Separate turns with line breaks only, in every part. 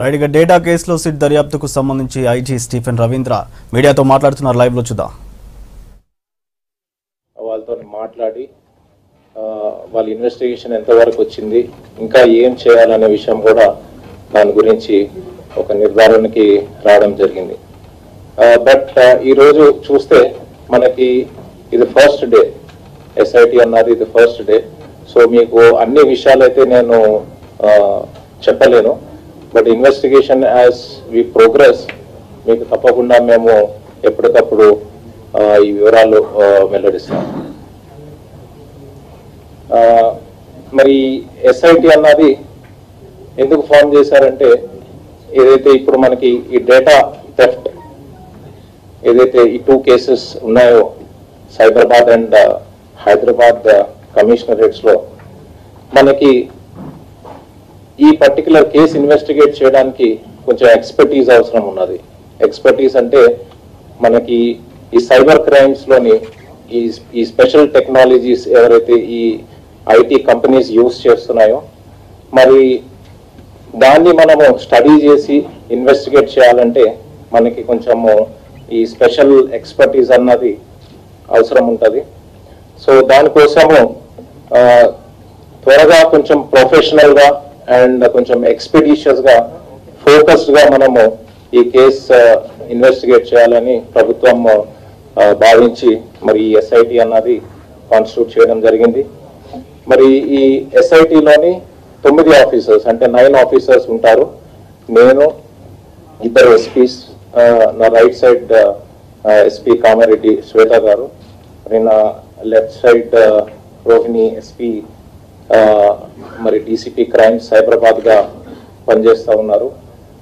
Right గా data కేసులో SIT దర్యాప్తుకు సంబంధించి ఐజీ స్టీఫెన్ రవీంద్ర మీడియాతో మాట్లాడుతున్నారు. లైవ్ లో చూద్దాం.
వాళ్ళతో మాట్లాడి వాళ్ళ ఇన్వెస్టిగేషన్ ఎంతవరకు వచ్చింది, ఇంకా ఏం చేయాలనే విషయం కూడా దాని గురించి ఒక నిర్ధారణకి రావడం జరిగింది. బట్ ఈరోజు చూస్తే మనకి ఇది ఫస్ట్ డే, ఎస్ఐటి అన్నది ఇది ఫస్ట్ డే. సో మీకు అన్ని విషయాలు అయితే నేను చెప్పలేను. But investigation as we progress మీకు తప్పకుండా మేము ఎప్పటికప్పుడు ఈ వివరాలు వెల్లడిస్తాం. మరి ఎస్ఐటి అన్నది ఎందుకు ఫామ్ చేశారంటే, ఏదైతే ఇప్పుడు మనకి ఈ డేటా థెఫ్ట్ ఏదైతే ఈ 2 కేసెస్ ఉన్నాయో సైబరాబాద్ అండ్ హైదరాబాద్ కమిషనరేట్స్ లో, మనకి ఈ పర్టికులర్ కేసు ఇన్వెస్టిగేట్ చేయడానికి కొంచెం ఎక్స్పర్టీజ్ అవసరం ఉన్నది. ఎక్స్పర్టీజ్ అంటే మనకి ఈ సైబర్ క్రైమ్స్ లోని ఈ స్పెషల్ టెక్నాలజీస్ ఎవరైతే ఈ ఐటీ కంపెనీస్ యూజ్ చేస్తున్నాయో, మరి దాన్ని మనము స్టడీ చేసి ఇన్వెస్టిగేట్ చేయాలంటే మనకి కొంచెము ఈ స్పెషల్ ఎక్స్పర్టీజ్ అన్నది అవసరం ఉంటుంది. సో దానికోసము త్వరగా కొంచెం ప్రొఫెషనల్ గా అండ్ కొంచెం ఎక్స్పెడిషియస్ గా ఫోకస్డ్ గా మనము ఈ కేసు ఇన్వెస్టిగేట్ చేయాలని ప్రభుత్వం భావించి మరి ఈ ఎస్ఐటి అన్నది కాన్స్టిట్యూట్ చేయడం జరిగింది. మరి ఈ ఎస్ఐటిలోని 9 ఆఫీసర్స్ అంటే 9 ఆఫీసర్స్ ఉంటారు. నేను, 2 ఎస్పీస్, నా రైట్ సైడ్ ఎస్పీ కామారెడ్డి శ్వేత గారు, నా లెఫ్ట్ సైడ్ రోహిణి ఎస్పీ మరి డీసీపీ క్రైమ్స్ సైబరాబాద్ గా పనిచేస్తూ ఉన్నారు.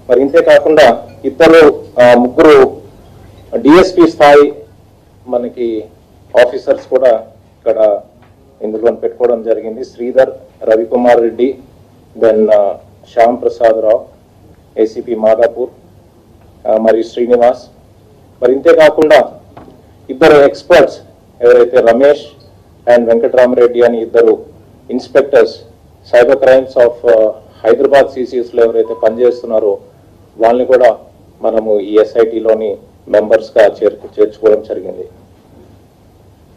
మరి ఇంతే కాకుండా 3 డిఎస్పీ స్థాయి మనకి ఆఫీసర్స్ కూడా ఇక్కడ ఇందులో పెట్టుకోవడం జరిగింది. శ్రీధర్, రవికుమార్ రెడ్డి, దెన్ శ్యామ్ ప్రసాద్ రావు, ఏసీపీ మాదాపూర్, మరియు శ్రీనివాస్. మరి ఇంతే కాకుండా 2 ఎక్స్పర్ట్స్ ఎవరైతే రమేష్ అండ్ వెంకటరామరెడ్డి అని 2 inspectors cyber crimes of Hyderabad CCS లో ఎవరైతే పనిచేస్తున్నారో వాళ్ళని కూడా మనము ఈ ఎస్ఐటిలోని మెంబర్స్ గా చేర్చుకోవడం జరిగింది.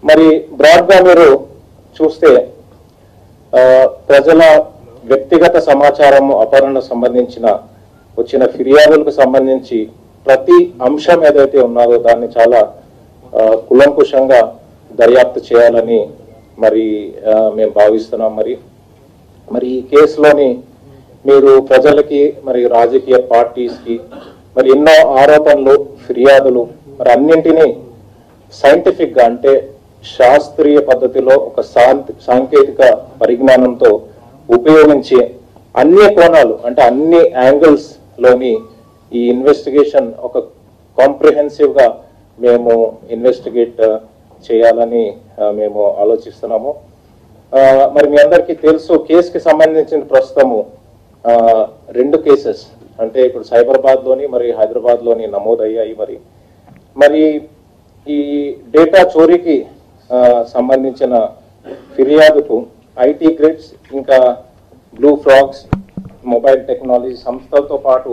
మరి బ్రాడ్ గా మీరు చూస్తే ప్రజల వ్యక్తిగత సమాచారం అపహరణ సంబంధించిన వచ్చిన ఫిర్యాదులకు సంబంధించి ప్రతి అంశం ఏదైతే ఉన్నదో దాన్ని చాలా కులంకుశంగా దర్యాప్తు చేయాలని మరి మేము భావిస్తున్నాం. మరి ఈ కేసులోని మీరు ప్రజలకి మరి రాజకీయ పార్టీస్కి మరి ఎన్నో ఆరోపణలు, ఫిర్యాదులు మరి అన్నింటినీ సైంటిఫిక్ గా అంటే శాస్త్రీయ పద్ధతిలో ఒక సాంకేతిక పరిజ్ఞానంతో ఉపయోగించి అన్ని కోణాలు అంటే అన్ని యాంగిల్స్ లోని ఈ ఇన్వెస్టిగేషన్ ఒక కాంప్రిహెన్సివ్ గా మేము ఇన్వెస్టిగేట్ చేయాలని మేము ఆలోచిస్తున్నాము. మరి మీ అందరికీ తెలుసు, కేసుకి సంబంధించిన ప్రస్తుతము 2 కేసెస్ అంటే ఇప్పుడు సైబరాబాద్ లోని మరి హైదరాబాద్ లోని నమోదయ్యాయి. మరి ఈ డేటా చోరీకి సంబంధించిన ఫిర్యాదుకు ఐటీ గ్రిడ్స్ ఇంకా బ్లూ ఫ్రాగ్స్ మొబైల్ టెక్నాలజీ సంస్థలతో పాటు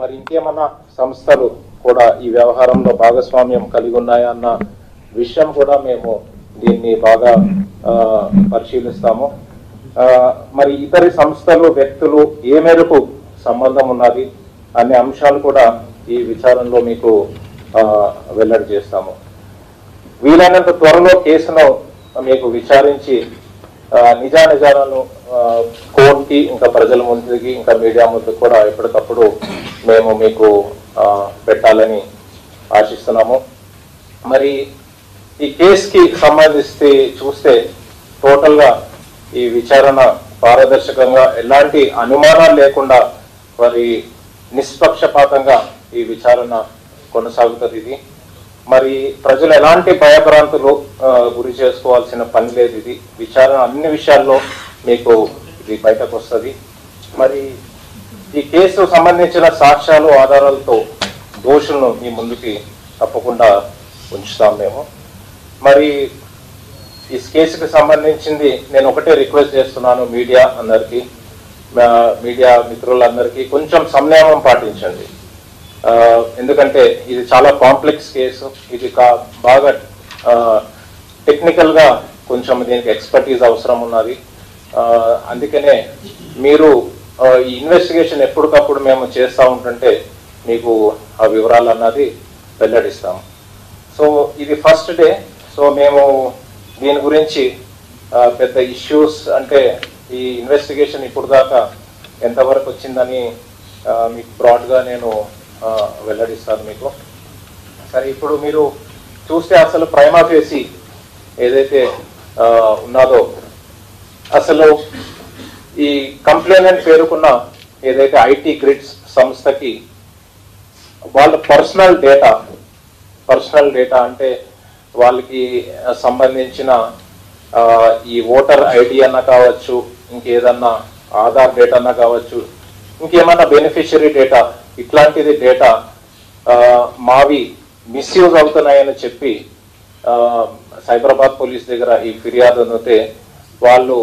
మరి ఇంకేమన్నా సంస్థలు కూడా ఈ వ్యవహారంలో భాగస్వామ్యం కలిగి ఉన్నాయా అన్న విషయం కూడా మేము దీన్ని బాగా పరిశీలిస్తాము. మరి ఇతర సంస్థలు, వ్యక్తులు ఏ మేరకు సంబంధం ఉన్నది అనే అంశాలు కూడా ఈ విచారణలో మీకు వెల్లడి చేస్తాము. వీలైనంత త్వరలో కేసును మీకు విచారించి నిజానిజాలను కోర్టుకి ఇంకా ప్రజల ముందుకి ఇంకా మీడియా ముందుకు కూడా ఎప్పటికప్పుడు మేము మీకు పెట్టాలని ఆశిస్తున్నాము. మరి ఈ కేసుకి సంబంధించి చూస్తే టోటల్ గా ఈ విచారణ పారదర్శకంగా ఎలాంటి అనుమానాలు లేకుండా మరి నిష్పక్షపాతంగా ఈ విచారణ కొనసాగుతుంది. ఇది మరి ప్రజలు ఎలాంటి భయభ్రాంతులు గురి చేసుకోవాల్సిన పని లేదు. ఇది విచారణ అన్ని విషయాల్లో మీకు ఇది బయటకు వస్తుంది. మరి ఈ కేసు సంబంధించిన సాక్ష్యాలు, ఆధారాలతో దోషులను మీ ముందుకి తప్పకుండా ఉంచుతాం మేము. మరి ఈ కేసుకి సంబంధించింది నేను ఒకటే రిక్వెస్ట్ చేస్తున్నాను మీడియా అందరికీ, మీడియా మిత్రులందరికీ కొంచెం సంయమనం పాటించండి. ఎందుకంటే ఇది చాలా కాంప్లెక్స్ కేసు, ఇది బాగా టెక్నికల్గా కొంచెం దీనికి ఎక్స్పర్టీస్ అవసరం ఉన్నది. అందుకనే మీరు ఈ ఇన్వెస్టిగేషన్ ఎప్పటికప్పుడు మేము చేస్తూ ఉంటుంటే మీకు ఆ వివరాలు అన్నది వెల్లడిస్తాము. సో ఇది ఫస్ట్ డే. సో మేము దీని గురించి పెద్ద ఇష్యూస్ అంటే ఈ ఇన్వెస్టిగేషన్ ఇప్పుడు దాకా ఎంతవరకు వచ్చిందని మీకు బ్రాడ్గా నేను వెల్లడిస్తాను మీకు. సరే, ఇప్పుడు మీరు చూస్తే అసలు ప్రైమా ఫేసి ఏదైతే ఉన్నదో, అసలు ఈ కంప్లైనెంట్ పేరుకున్న ఏదైతే ఐటీ గ్రిడ్స్ సంస్థకి వాళ్ళ పర్సనల్ డేటా అంటే వాళ్ళకి సంబంధించిన ఈ ఓటర్ ఐడి అన్న కావచ్చు, ఇంకేదన్నా ఆధార్ డేటా అన్న కావచ్చు, ఇంకేమన్నా బెనిఫిషియరీ డేటా, ఇట్లాంటిది డేటా మావి మిస్యూజ్ అవుతున్నాయని చెప్పి సైబరాబాద్ పోలీస్ దగ్గర ఈ ఫిర్యాదు అందితే వాళ్ళు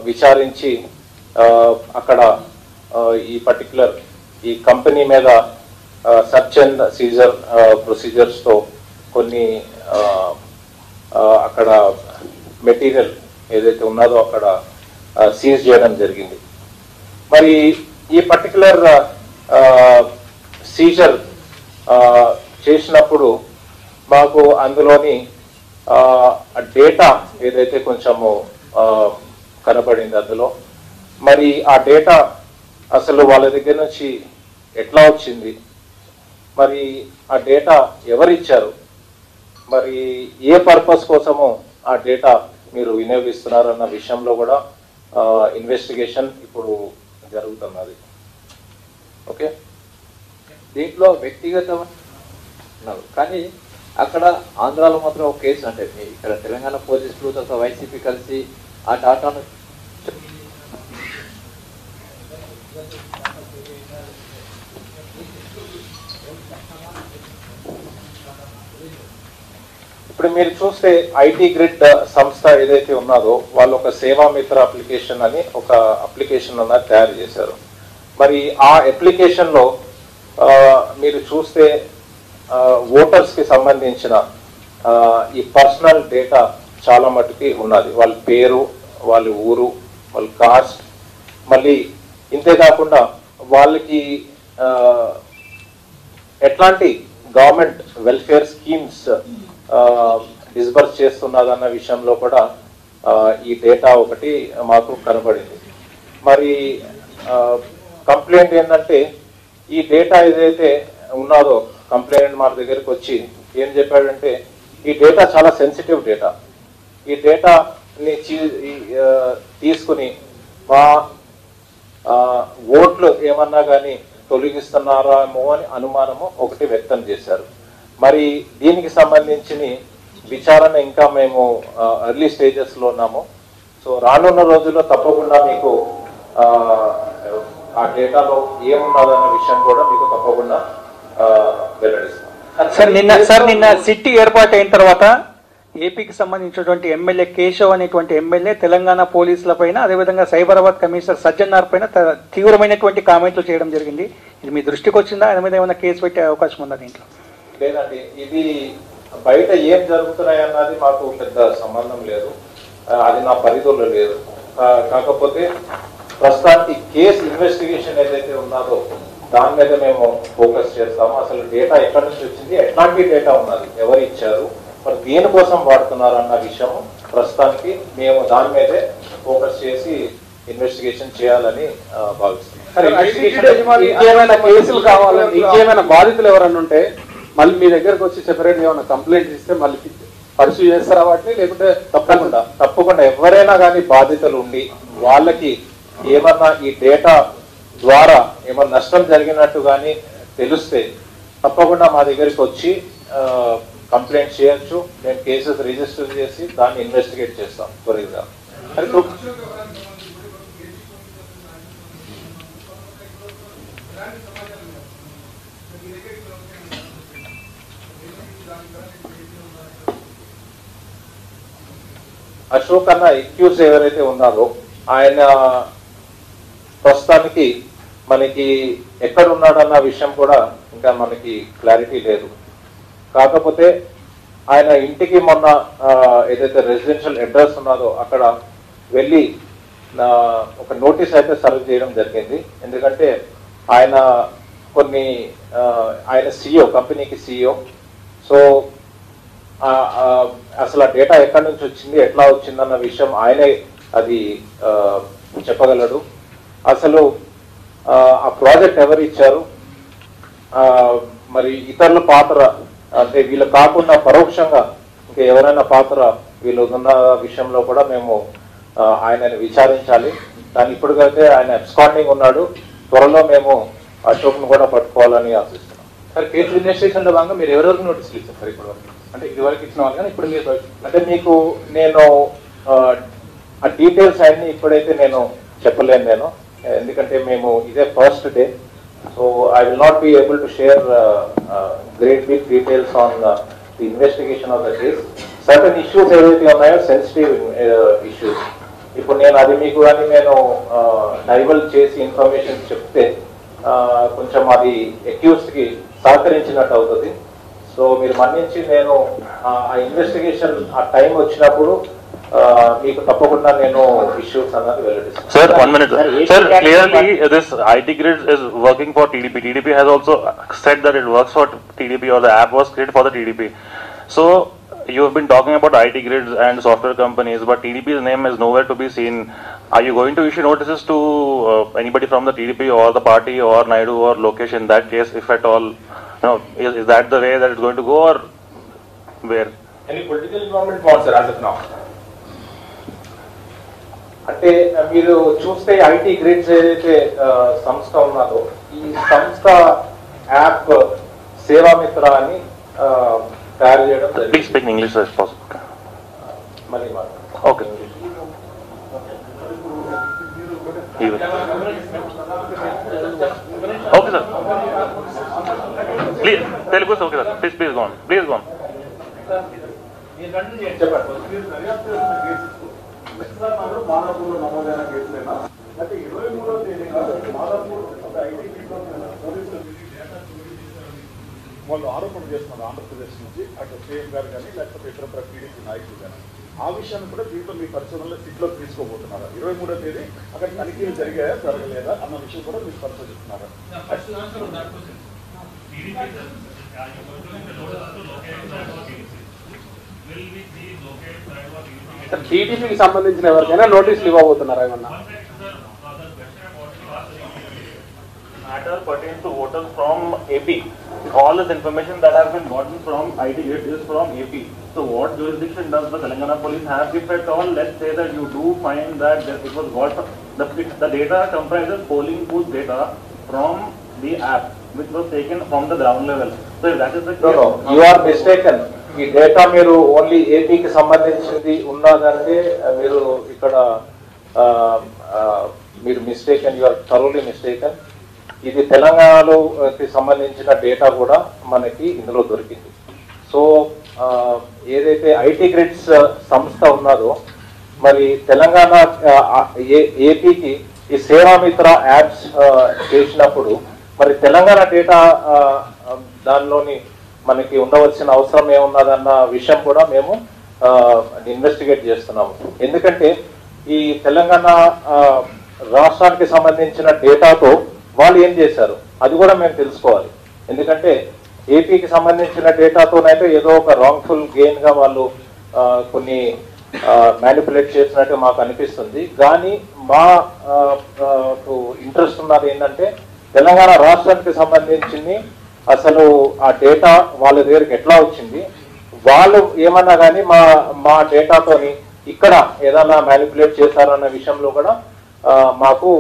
విచారించి అక్కడ ఈ పర్టికులర్ ఈ కంపెనీ మీద సర్చ్ అండ్ సీజర్ ప్రొసీజర్స్తో కొన్ని అక్కడ మెటీరియల్ ఏదైతే ఉన్నదో అక్కడ సీజ్ చేయడం జరిగింది. మరి ఈ పర్టికులర్ సీజర్ చేసినప్పుడు మాకు అందులోని డేటా ఏదైతే కొంచెము కనబడింది అందులో, మరి ఆ డేటా అసలు వాళ్ళ దగ్గర నుంచి ఎట్లా వచ్చింది, మరి ఆ డేటా ఎవరిచ్చారు, మరి ఏ పర్పస్ కోసము ఆ డేటా మీరు వినియోగిస్తున్నారు అన్న విషయంలో కూడా ఇన్వెస్టిగేషన్ ఇప్పుడు జరుగుతున్నది. ఓకే,
దీంట్లో వ్యక్తిగతం కానీ అక్కడ ఆంధ్రాలో మాత్రం ఒక కేసు అంటే ఇక్కడ తెలంగాణ పోలీసులు తర్వాత వైసీపీ కలిసి ఆ డాటాను
ఇప్పుడు మీరు చూస్తే ఐటీ గ్రిడ్ సంస్థ ఏదైతే ఉన్నదో వాళ్ళు ఒక సేవా మిత్ర అప్లికేషన్ అని ఒక అప్లికేషన్ అన్నది తయారు చేశారు. మరి ఆ అప్లికేషన్ లో మీరు చూస్తే ఓటర్స్ కి సంబంధించిన ఈ పర్సనల్ డేటా చాలా మటుకి ఉన్నది. వాళ్ళ పేరు, వాళ్ళ ఊరు, వాళ్ళ కాస్ట్, మళ్ళీ ఇంతే కాకుండా వాళ్ళకి ఎట్లాంటి గవర్నమెంట్ వెల్ఫేర్ స్కీమ్స్ డిస్బర్స్ చేస్తున్నదన్న విషయంలో కూడా ఈ డేటా ఒకటి మాకు కనబడింది. మరి కంప్లైంట్ ఏంటంటే ఈ డేటా ఏదైతే ఉన్నదో కంప్లైంట్ మా దగ్గరికి వచ్చి ఏం చెప్పాడంటే ఈ డేటా చాలా సెన్సిటివ్ డేటా, ఈ డేటాని తీసుకుని మా ఓట్లు ఏమన్నా కానీ తొలగిస్తున్నారేమో అని అనుమానము ఒకటి వ్యక్తం చేశారు. మరి దీనికి సంబంధించిన విచారణ ఇంకా మేము ఎర్లీ స్టేజెస్ లో ఉన్నాము. సో రానున్న రోజుల్లో తప్పకుండా మీకు ఆ డేటాలో ఏమున్నదన్న విషయం కూడా మీకు తప్పకుండా వెల్లడిస్తాం.
సార్ నిన్న సిట్టి ఏర్పాటు అయిన తర్వాత ఏపీకి సంబంధించినటువంటి ఎమ్మెల్యే కేశవ్ అనేటువంటి ఎమ్మెల్యే తెలంగాణ పోలీసుల పైన అదేవిధంగా సైబరాబాద్ కమిషనర్ సజ్జనార్ పైన తీవ్రమైనటువంటి కామెంట్లు చేయడం జరిగింది. ఇది మీ దృష్టికి వచ్చిందా? ఆయన మీద ఏమైనా కేసు పెట్టే అవకాశం ఉందా దీంట్లో?
లేదండి, ఇది బయట ఏం జరుగుతున్నాయి అన్నది మాకు పెద్ద సంబంధం లేదు, అది నా పరిధిలో లేదు. కాకపోతే ప్రస్తుతానికి కేసు ఇన్వెస్టిగేషన్ ఏదైతే ఉన్నదో దాని మీద మేము ఫోకస్ చేస్తాము. అసలు డేటా ఎక్కడి నుంచి వచ్చింది, ఎట్లాంటి డేటా ఉన్నది, ఎవరు ఇచ్చారు, మరి దేనికోసం వాడుతున్నారు అన్న విషయం ప్రస్తుతానికి మేము దాని మీదే ఫోకస్ చేసి ఇన్వెస్టిగేషన్ చేయాలని భావిస్తున్నాం.
ఇంకేమైనా కేసులు కావాలని ఇంకేమైనా బాధితులు ఎవరన్నా ఉంటే మళ్ళీ మీ దగ్గరకు వచ్చి సెపరేట్ ఏమైనా కంప్లైంట్ ఇస్తే మళ్ళీ పర్సూ చేస్తారా వాటిని, లేకుంటే
తప్పకుండా ఎవరైనా కానీ బాధితులు ఉండి వాళ్ళకి ఏమన్నా ఈ డేటా ద్వారా ఏమన్నా నష్టం జరిగినట్టు కానీ తెలిస్తే తప్పకుండా మా దగ్గరికి వచ్చి కంప్లైంట్ చేయొచ్చు. మేము కేసెస్ రిజిస్టర్ చేసి దాన్ని ఇన్వెస్టిగేట్ చేస్తాం త్వరగా. అశోక్ అన్న ఎక్యూజ్ ఎవరైతే ఉన్నారో ఆయన ప్రస్తుతానికి మనకి ఎక్కడ ఉన్నాడన్న విషయం కూడా ఇంకా మనకి క్లారిటీ లేదు. కాకపోతే ఆయన ఇంటికి మొన్న ఏదైతే రెసిడెన్షియల్ అడ్రస్ ఉన్నదో అక్కడ వెళ్ళి ఒక నోటీస్ అయితే సర్వ్ చేయడం జరిగింది. ఎందుకంటే ఆయన ఆయన CEO, కంపెనీకి CEO. సో అసలు ఆ డేటా ఎక్కడి నుంచి వచ్చింది, ఎట్లా వచ్చిందన్న విషయం ఆయనే అది చెప్పగలడు. అసలు ఆ ప్రాజెక్ట్ ఎవరు ఇచ్చారు, మరి ఇతరుల పాత్ర అంటే వీళ్ళు కాకుండా పరోక్షంగా ఇంకా ఎవరైనా పాత్ర వీళ్ళు ఉన్న విషయంలో కూడా మేము ఆయనని విచారించాలి. కానీ ఇప్పటికైతే ఆయన అబ్స్కాండింగ్ ఉన్నాడు. త్వరలో మేము అశోక్ను కూడా పట్టుకోవాలని ఆశిస్తున్నాం.
సార్, కేసు ఇన్వెస్టిగేషన్ లో భాగంగా మీరు ఎవరెవరికి నోటీసులు ఇచ్చారు సార్ ఇప్పటివరకు? అంటే ఇదివరకు ఇచ్చిన వాళ్ళు కానీ ఇప్పుడు మీరు
అంటే మీకు నేను ఆ డీటెయిల్స్ అన్ని ఇప్పుడైతే నేను చెప్పలేను నేను, ఎందుకంటే మేము ఇదే first day. So I will not be able to share great big details on the investigation of the case. Certain issues ఏవైతే ఉన్నాయో సెన్సిటివ్ ఇష్యూస్, ఇప్పుడు నేను అది మీకు కానీ నేను డైవర్ట్ చేసి ఇన్ఫర్మేషన్ చెప్తే కొంచెం అది అక్యూజ్డ్ కి సహకరించినట్టు అవుతుంది. సో మీరు మన్నించి నేను ఆ ఇన్వెస్టిగేషన్ ఆ టైం వచ్చినప్పుడు మీకు తప్పకుండా నేను ఇష్యూస్ అన్నది వెల్లడిస్తాను.
Sir, 1 minute. Sir, clearly this IT Grid is working for TDP. TDP has also said that it works for TDP, or the app was created for the TDP. So you have been talking about IT Grids and software companies, but TDP's name is nowhere to be seen. Are you going to issue notices to anybody from the TDP or the party or Naidu or Lokesh in that case, if at all? No, is that the way that it's going to go, or where?
any political involvement was sir as of now?
అంటే మీరు చూస్తే IT grids ఏదైతే సంస్థ ఉన్నదో ఈ సంస్థ app Seva Mitra అని తయారు చేయడం
Please
జరిగింది.
speak in English as possible.
మళ్ళీ
Okay. He will. Okay, sir. Please, Telugu is okay, sir. Please go on. Please go on.
మాదాపూర్లో నమోదైన కేసులైనా అయితే 23వ తేదీన మాదాపూర్ పోలీసులు వాళ్ళు ఆరోపణ చేస్తున్నారు ఆంధ్రప్రదేశ్ నుంచి అటు సీఎం గారు కానీ లేకపోతే ఇతర టీడీపీ నాయకులు కానీ. ఆ విషయాన్ని కూడా దీంట్లో మీ పరిశోధనలో సిట్లోకి తీసుకోబోతున్నారు. 23వ తేదీ అక్కడ తనిఖీలు జరిగాయా జరగలేదా అన్న విషయం కూడా మీరు పరిశోధిస్తున్నారు.
టీడీపీకి సంబంధించిన ఎవరికైనా నోటీసులు ఇవ్వబోతున్నారా ఏమన్నా?
Matter pertains to voters from AP. All this information that has been gotten from IT Grid is from AP. So what jurisdiction does the Telangana police have, if at all? Let's say that you do find that it was got the data comprises polling booth data from the app, which was taken from the ground level. So if that is the case,
No, you are mistaken. ఈ data మీరు only ఏపీకి సంబంధించింది ఉన్నదంటే మీరు ఇక్కడ మీరు mistaken, you are thoroughly mistaken. ఇది తెలంగాణలోకి సంబంధించిన డేటా కూడా మనకి ఇందులో దొరికింది. సో ఏదైతే IT గ్రిడ్స్ సంస్థ ఉన్నదో మరి తెలంగాణ ఏపీకి ఈ సేవామిత్ర యాప్స్ చేసినప్పుడు మరి తెలంగాణ డేటా దానిలోని మనకి ఉండవలసిన అవసరం ఏమున్నదన్న విషయం కూడా మేము ఇన్వెస్టిగేట్ చేస్తున్నాము. ఎందుకంటే ఈ తెలంగాణ రాష్ట్రానికి సంబంధించిన డేటాతో వాళ్ళు ఏం చేశారు అది కూడా మేము తెలుసుకోవాలి. ఎందుకంటే ఏపీకి సంబంధించిన డేటాతోనైతే ఏదో ఒక రాంగ్ఫుల్ గెయిన్ గా వాళ్ళు కొన్ని మ్యానిపులేట్ చేసినట్టు మాకు అనిపిస్తుంది. కానీ మా ఇంట్రెస్ట్ ఉన్నది ఏంటంటే తెలంగాణ రాష్ట్రానికి సంబంధించింది అసలు ఆ డేటా వాళ్ళ దగ్గరికి ఎట్లా వచ్చింది, వాళ్ళు ఏమన్నా కానీ మా డేటాతోని ఇక్కడ ఏదైనా మ్యానిపులేట్ చేశారన్న విషయంలో కూడా మాకు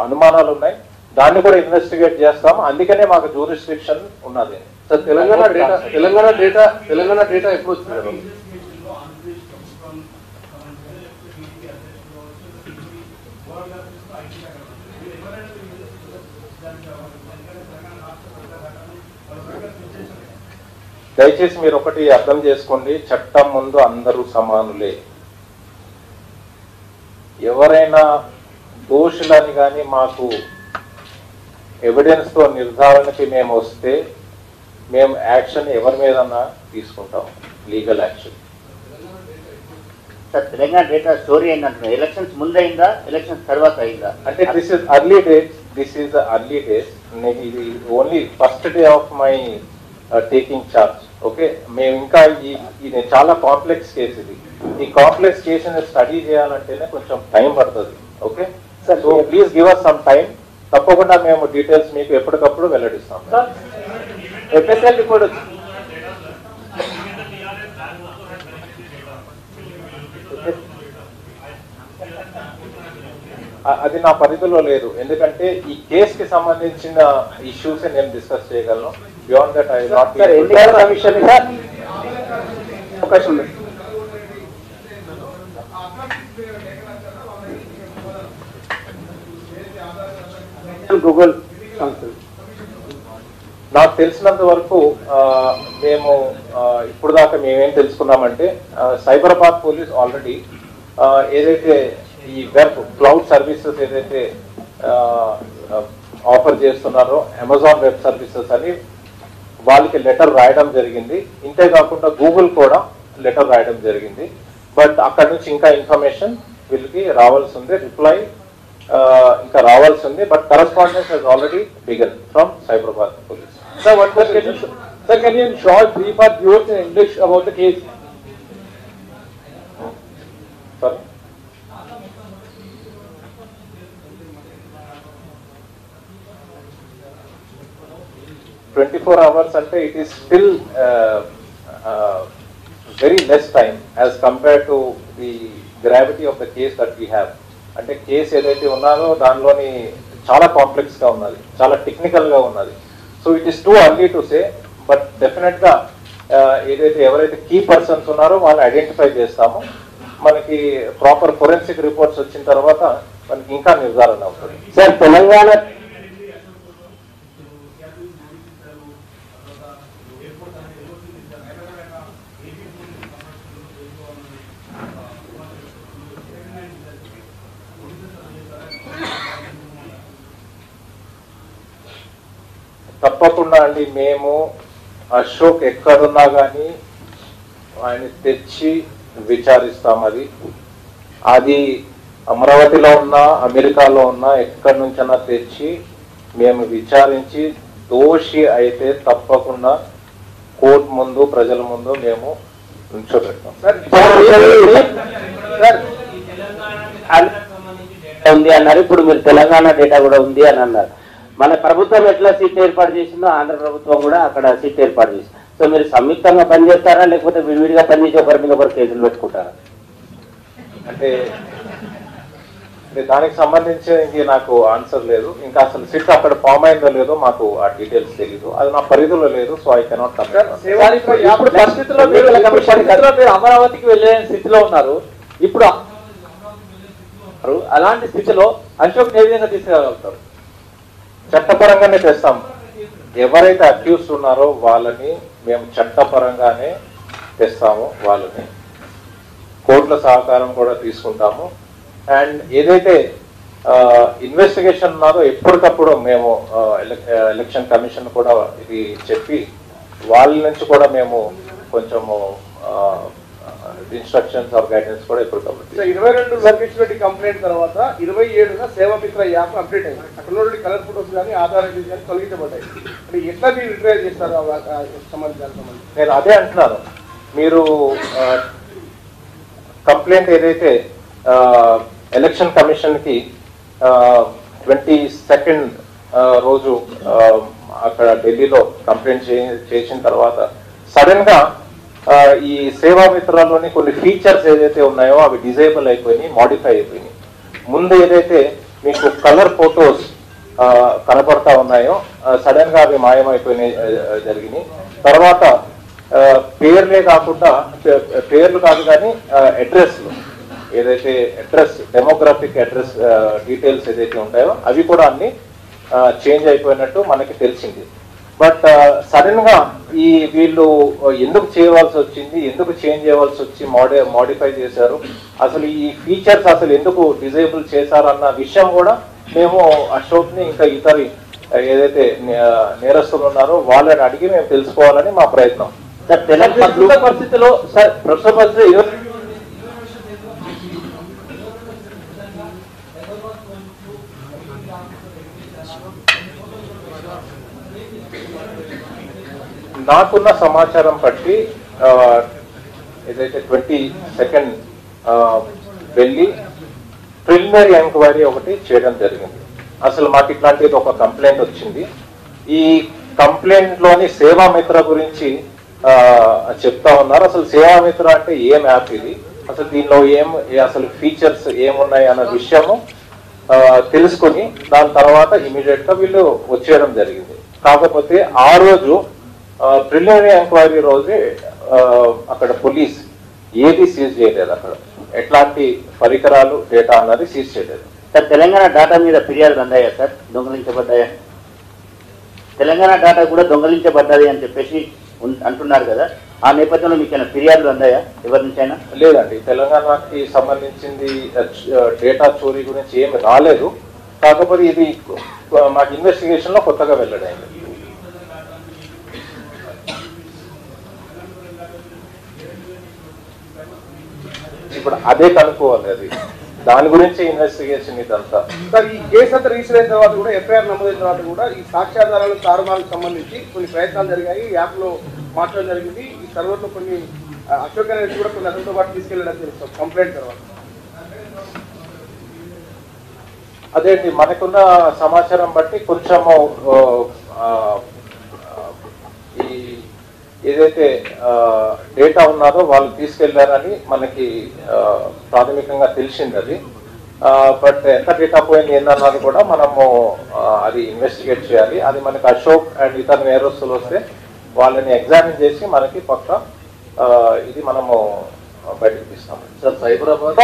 అనుమానాలు ఉన్నాయి. దాన్ని కూడా ఇన్వెస్టిగేట్ చేస్తాం. అందుకనే మాకు జ్యూరిస్డిక్షన్ ఉన్నది.
సార్, తెలంగాణ డేటా ఎప్పుడు వచ్చింది?
దయచేసి మీరు ఒకటి అర్థం చేసుకోండి, చట్టం ముందు అందరూ సమానులే. ఎవరైనా దోషులని కానీ మాకు ఎవిడెన్స్తో నిర్ధారణకి మేము వస్తే మేము యాక్షన్ ఎవరి మీదన్నా తీసుకుంటాం, legal action.
Sir Telangana data story అయిందంటున్నారు, ఎలక్షన్స్ ముందు అయిందా ఎలక్షన్స్ తర్వాత అయిందా?
అంటే దిస్ ఇస్ అర్లీ డేస్. ఇది only first day of my taking charge. Okay, మేము ఇంకా ఇది చాలా కాంప్లెక్స్ కేసు. ఈ కాంప్లెక్స్ కేసుని స్టడీ చేయాలంటేనే కొంచెం టైం పడుతుంది. Okay sir, so please give us some time. తప్పకుండా మేము డీటెయిల్స్ మీకు ఎప్పటికప్పుడు వెల్లడిస్తాం.
ఎఫ్ఎస్ఎల్ రిపోర్ట్
అది నా పరిధిలో లేదు, ఎందుకంటే ఈ కేసుకి సంబంధించిన ఇష్యూస్ నేను డిస్కస్ చేయగలను. Beyond that I not.
ఎన్నికల కమిషన్ అవకాశం ఉంది. గూగుల్
నాకు తెలిసినంత వరకు మేము ఇప్పుడు దాకా మేమేం తెలుసుకున్నామంటే సైబరాబాద్ పోలీస్ ఆల్రెడీ ఏదైతే ఈ వెబ్ క్లౌడ్ సర్వీసెస్ ఏదైతే ఆఫర్ చేస్తున్నారో అమెజాన్ వెబ్ సర్వీసెస్ అని వాళ్ళకి లెటర్ రాయడం జరిగింది. ఇంతేకాకుండా గూగుల్ కూడా లెటర్ రాయడం జరిగింది. బట్ అక్కడ నుంచి ఇంకా ఇన్ఫర్మేషన్ వీళ్ళకి రావాల్సి ఉంది, రిప్లై ఇంకా రావాల్సి ఉంది. But correspondence has already begun from Cyberabad police.
Sir, one question. Sir, can you in short brief our viewers in English about the case?
Sorry. "24 hours" ante it is still very less time as compared to the gravity of the case that we have. అంటే case ఏదైతే ఉన్నారో దానిలోని చాలా complex గా ఉన్నది, చాలా technical గా ఉన్నది. So it is too early to say, but definite గా ఏదైతే ఎవరైతే కీ పర్సన్స్ ఉన్నారో వాళ్ళు ఐడెంటిఫై చేస్తాము. మనకి ప్రాపర్ ఫోరెన్సిక్ రిపోర్ట్స్ వచ్చిన తర్వాత మనకి ఇంకా నిర్ధారణ అవుతుంది.
సార్ తెలంగాణ
తప్పకుండా అండి, మేము అశోక్ ఎక్కడున్నా కానీ ఆయన తెచ్చి విచారిస్తాం. అది అమరావతిలో ఉన్నా అమెరికాలో ఉన్నా ఎక్కడి నుంచైనా తెచ్చి మేము విచారించి దోషి అయితే తప్పకుండా కోర్టు ముందు ప్రజల ముందు మేము ఉంచోబెడతాం.
ఉంది అన్నారు, ఇప్పుడు మీరు తెలంగాణ డేటా కూడా ఉంది అని అన్నారు. మన ప్రభుత్వం ఎట్లా సీట్ ఏర్పాటు చేసిందో ఆంధ్ర ప్రభుత్వం కూడా అక్కడ సీట్ ఏర్పాటు చేసింది. సో మీరు సంయుక్తంగా పనిచేస్తారా లేకపోతే విడివిడిగా పనిచేసి ఒకరి మీద ఒకరు కేసులు పెట్టుకుంటారా?
అంటే దానికి సంబంధించి నాకు ఆన్సర్ లేదు. ఇంకా అసలు సిట్ అక్కడ ఫామ్ అయిందో లేదో మాకు ఆ డీటెయిల్స్ తెలీదు, అది నా పరిధిలో లేదు. సో ఐ కెనాట్
ఇప్పుడు పరిస్థితుల్లో మీరు అమరావతికి వెళ్ళే స్థితిలో ఉన్నారు. ఇప్పుడు అలాంటి స్థితిలో అశోక్ ఏ విధంగా తీసుకురాగలుగుతారు?
చట్టపరంగానే తెస్తాం. ఎవరైతే అక్యూస్ ఉన్నారో వాళ్ళని మేము చట్టపరంగానే తెస్తాము. వాళ్ళని కోర్టుల సహకారం కూడా తీసుకుంటాము. అండ్ ఏదైతే ఇన్వెస్టిగేషన్ ఉన్నారో ఎప్పటికప్పుడు మేము ఎలక్షన్ కమిషన్ కూడా ఇది చెప్పి వాళ్ళ నుంచి కూడా మేము కొంచెము ఇన్స్ట్రక్షన్స్ ఆర్ గైడెన్స్ కూడా ఎప్పటికప్పుడు.
22 లోకేష్ రెడ్డి కంప్లైంట్ తర్వాత 27న సేవామిత్ర యాప్ అప్డేట్ అయింది. అక్కడ నుండి కలర్ ఫోటోస్ కానీ ఆధార్ ఐడీస్ కానీ తొలగించబడ్డాయి. అంటే ఎట్లా మీరు రిట్రైవ్ చేస్తారు సంబంధించి?
నేను అదే అంటున్నాను, మీరు కంప్లైంట్ ఏదైతే ఎలక్షన్ కమిషన్ కి 22nd రోజు అక్కడ ఢిల్లీలో కంప్లైంట్ చేసిన తర్వాత సడన్ గా ఈ సేవామిత్రలోని కొన్ని ఫీచర్స్ ఏదైతే ఉన్నాయో అవి డిజేబుల్ అయిపోయినాయి, మాడిఫై అయిపోయినాయి. ముందు ఏదైతే మీకు కలర్ ఫోటోస్ కనపడతా ఉన్నాయో సడన్ గా అవి మాయమైపోయినాయి జరిగినాయి. తర్వాత పేర్లే కాకుండా పేర్లు కాదు కానీ అడ్రస్లు ఏదైతే డెమోగ్రాఫిక్ అడ్రస్ డీటెయిల్స్ ఏదైతే ఉంటాయో అవి కూడా అన్ని చేంజ్ అయిపోయినట్టు మనకి తెలిసింది. బట్ సడన్ గా ఈ వీళ్ళు ఎందుకు చేయవలసి వచ్చింది, ఎందుకు చేంజ్ చేయవలసి వచ్చి మోడిఫై చేశారు, అసలు ఈ ఫీచర్స్ అసలు ఎందుకు డిజేబుల్ చేశారన్న విషయం కూడా మేము అశోక్ ని ఇంకా ఇతర ఏదైతే నేరస్తులు ఉన్నారో వాళ్ళని అడిగి మేము తెలుసుకోవాలని మా ప్రయత్నం.
ప్రస్తుత పరిస్థితిలో సార్ ప్రస్తుత పరిస్థితి
నాకున్న సమాచారం బట్టి ఏదైతే 22nd వెళ్ళి ప్రిలిమినరీ ఎంక్వైరీ ఒకటి చేయడం జరిగింది. అసలు మాకు ఇట్లాంటిది ఒక కంప్లైంట్ వచ్చింది. ఈ కంప్లైంట్ లోని సేవామిత్ర గురించి చెప్తా ఉన్నారు. అసలు సేవామిత్ర అంటే ఏం యాప్ ఇది, అసలు దీనిలో అసలు ఫీచర్స్ ఏమున్నాయి అన్న విషయము తెలుసుకొని దాని తర్వాత ఇమీడియట్ గా వీళ్ళు వచ్చేయడం జరిగింది. కాకపోతే ఆ రోజు ప్రిలిమినరీ ఎంక్వైరీ రోజే అక్కడ పోలీస్ ఏది సీజ్ చేయలేదు. అక్కడ ఎట్లాంటి పరికరాలు డేటా అన్నది సీజ్ చేయలేదు.
సార్ తెలంగాణ డాటా మీద ఫిర్యాదులు అందాయా సార్? దొంగలించబడ్డాయా? తెలంగాణ డాటా కూడా దొంగలించబడ్డది అని చెప్పేసి అంటున్నారు కదా, ఆ నేపథ్యంలో మీకు ఫిర్యాదులు అందాయా ఎవరి నుంచైనా?
లేదండి, తెలంగాణకి సంబంధించింది డేటా చోరీ గురించి ఏమి రాలేదు. కాకపోతే ఇది మాకు ఇన్వెస్టిగేషన్ లో కొత్తగా వెల్లడైంది. ఇప్పుడు అదే కనుక్కోవాలి, అది దాని గురించి ఇన్వెస్టిగేషన్ ఇదంతా.
సార్ ఈ కేసు అంతా రిజిస్టర్ అయిన తర్వాత కూడా ఎఫ్ఐఆర్ నమోదైన తర్వాత కూడా ఈ సాక్ష్యాధారాలు తారుమాలకు సంబంధించి కొన్ని ప్రయత్నాలు జరిగాయి. ఈ యాప్ లో మాట్లాడడం జరిగింది. ఈ సర్వర్ లో కొన్ని అశోక్ అనేది కూడా కొన్ని అతనితో పాటు తీసుకెళ్ళడం తెలుస్తాం కంప్లైంట్ తర్వాత.
అదేంటి మనకున్న సమాచారం బట్టి కొంచెము ఈ ఏదైతే డేటా ఉన్నదో వాళ్ళు తీసుకెళ్లారని మనకి ప్రాథమికంగా తెలిసింది. అది బట్ ఎంత డేటా పోయింది ఏందన్నది కూడా మనము అది ఇన్వెస్టిగేట్ చేయాలి. అది మనకి అశోక్ అండ్ ఇతర నేరస్తులు వస్తే వాళ్ళని ఎగ్జామిన్ చేసి మనకి పక్క ఇది మనము బయటకు తీస్తాం.
సార్ సైబరాబాద్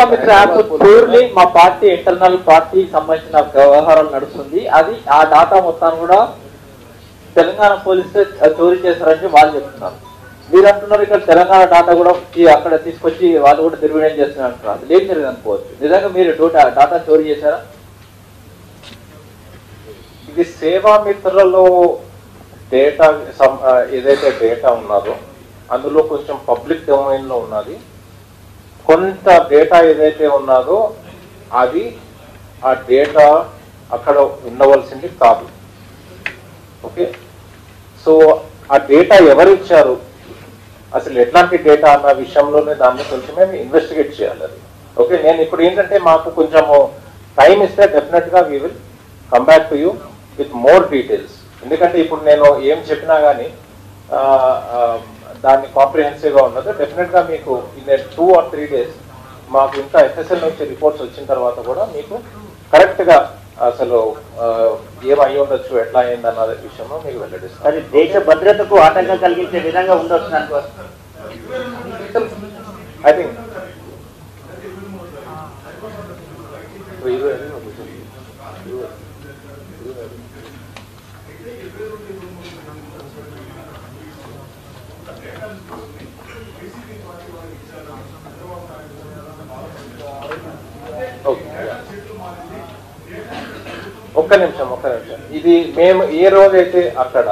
మా పార్టీ ఇంటర్నల్ పార్టీ సంబంధించిన వ్యవహారాలు నడుస్తుంది. అది ఆ డాటా మొత్తాన్ని కూడా తెలంగాణ పోలీసులు చోరీ చేస్తారని వాళ్ళు చెప్తున్నారు. మీరు అంటున్నారు ఇక్కడ తెలంగాణ డాటా కూడా అక్కడ తీసుకొచ్చి వాళ్ళు కూడా దుర్వినియోగం చేస్తున్నారు అంటున్నారు. అది ఏం జరిగింది అనుకోవచ్చు. నిజంగా మీరు డాటా చోరీ చేశారా?
ఇది సేవామిత్రలో డేటా ఏదైతే డేటా ఉన్నదో అందులో కొంచెం పబ్లిక్ డొమైన్ లో ఉన్నది. కొంత డేటా ఏదైతే ఉన్నదో అది ఆ డేటా అక్కడ ఉండవలసింది కాదు. ఓకే, సో ఆ డేటా ఎవరు ఇచ్చారు, అసలు ఎట్లాంటి డేటా అన్న విషయంలోనే దాన్ని కొంచెం మేము ఇన్వెస్టిగేట్ చేయాలి. అది ఓకే. నేను ఇప్పుడు ఏంటంటే మాకు కొంచెము టైం ఇస్తే డెఫినెట్ గా we will come back to you with more details. ఎందుకంటే ఇప్పుడు నేను ఏం చెప్పినా కానీ దాన్ని కాంప్రిహెన్సివ్ గా ఉండదు. డెఫినెట్ గా మీకు ఇన్ 2 or 3 days మాకు ఇంకా ఎఫ్ఎస్ఎల్ నుంచి రిపోర్ట్స్ వచ్చిన తర్వాత కూడా మీకు కరెక్ట్ గా అసలు ఏమై ఉండొచ్చు, ఎట్లా అయింది అన్న విషయంలో మీకు వెల్లడిస్తాం.
అది దేశ భద్రతకు ఆటంకం కలిగించే విధంగా ఉండొచ్చు అనుకో.
ఐ థింక్ ఒక్క నిమిషం. ఇది మేము ఏ రోజైతే అక్కడ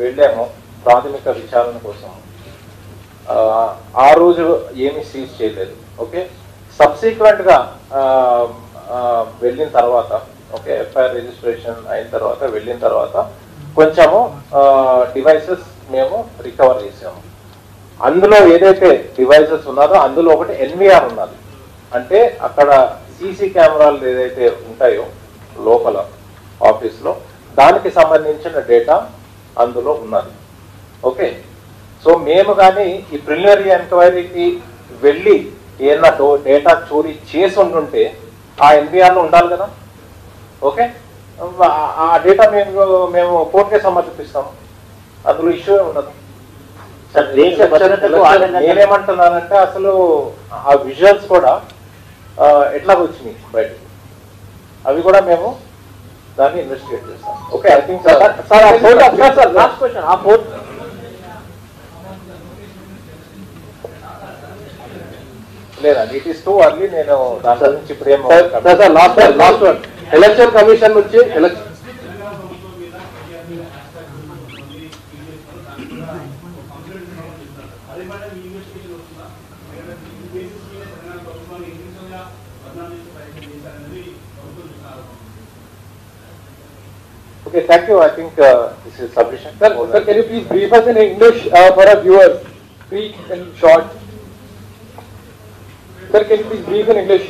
వెళ్ళామో ప్రాథమిక విచారణ కోసం ఆ రోజు ఏమీ సీజ్ చేయలేదు. ఓకే, సబ్సిక్వెంట్ గా వెళ్ళిన తర్వాత ఓకే ఎఫ్ఐఆర్ రిజిస్ట్రేషన్ అయిన తర్వాత వెళ్ళిన తర్వాత కొంచెము డివైసెస్ మేము రికవర్ చేసాము. అందులో ఏదైతే డివైసెస్ ఉన్నదో అందులో ఒకటి ఎన్విఆర్ ఉన్నది. అంటే అక్కడ సీసీ కెమెరాలు ఏదైతే ఉంటాయో లోపల ఆఫీస్లో దానికి సంబంధించిన డేటా అందులో ఉన్నది. ఓకే, సో మేము కానీ ఈ ప్రిలిమినరీ ఎంక్వైరీకి వెళ్ళి ఏదైనా డేటా చోరీ చేసి ఉంటుంటే ఆ ఎన్విఆర్లో ఉండాలి కదా. ఓకే, ఆ డేటా మేము కోర్టుకే సమర్పిస్తాము, అందులో ఇష్యూ ఉండదు. నేనేమంటున్నానంటే అసలు ఆ విజువల్స్ కూడా ఎట్లా వచ్చినాయి బయటకు, అవి కూడా మేము
దాన్ని ఇన్వెస్టిగేట్ చేస్తాం.
Okay, I think
sir last question ఆ ఫోర్త్
లేదండి, ఇట్ ఈస్ టూ అర్లీ. నేను దాని గురించి ఇప్పుడు ఏం
sir last one election commission నుంచి
Okay, thank you. I think this is sufficient.
Sir, can you please brief us in English for our viewers? Brief and short. Sir, can you please brief in English?